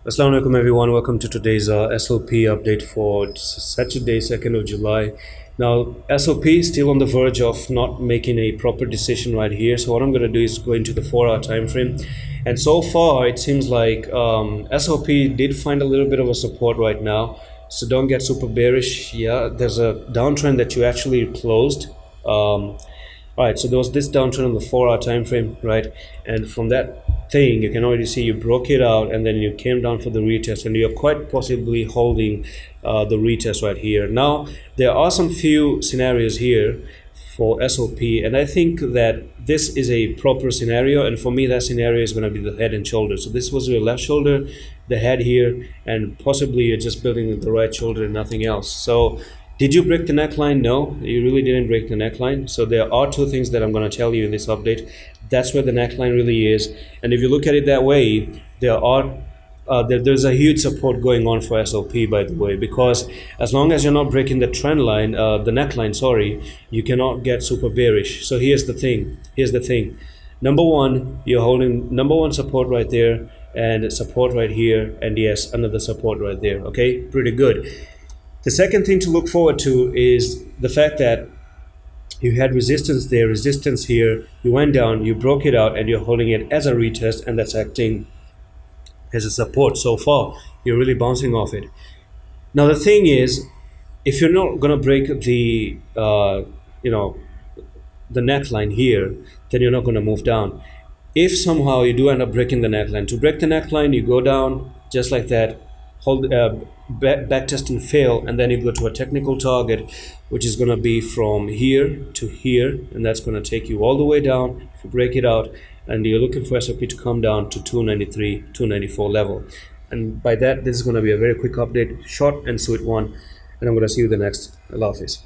Assalamu alaikum everyone, welcome to today's SOP update for Saturday 2nd of July. Now SOP is still on the verge of not making a proper decision right here, so what I'm going to do is go into the 4-hour time frame, and so far it seems like SOP did find a little bit of a support right now, so don't get super bearish. Yeah, there's a downtrend that you actually closed. All right, so there was this downtrend on the 4-hour time frame, right? And from that thing, you can already see you broke it out, and then you came down for the retest, and you're quite possibly holding the retest right here. Now, there are some few scenarios here for SOP, and I think that this is a proper scenario, and for me, that scenario is going to be the head and shoulder. So this was your left shoulder, the head here, and possibly you're just building the right shoulder and nothing else. So did you break the neckline? No, you really didn't break the neckline. So there are two things that I'm going to tell you in this update. That's where the neckline really is. And if you look at it that way, there's a huge support going on for SOP, by the way, because as long as you're not breaking the trend line, the neckline, sorry, you cannot get super bearish. So here's the thing. Number one, you're holding number one support right there, and support right here, and yes, another support right there. Okay, pretty good. The second thing to look forward to is the fact that you had resistance there, resistance here, you went down, you broke it out, and you're holding it as a retest, and that's acting as a support. So far, you're really bouncing off it. Now, the thing is, if you're not going to break the neckline here, then you're not going to move down. If somehow you do end up breaking the neckline, to break the neckline, you go down just like that, hold back test and fail, and then you go to a technical target, which is going to be from here to here, and that's going to take you all the way down. If you break it out, and you're looking for SOP to come down to 293, 294 level, and by that, this is going to be a very quick update, short and sweet one, and I'm going to see you the next. Allah Hafiz.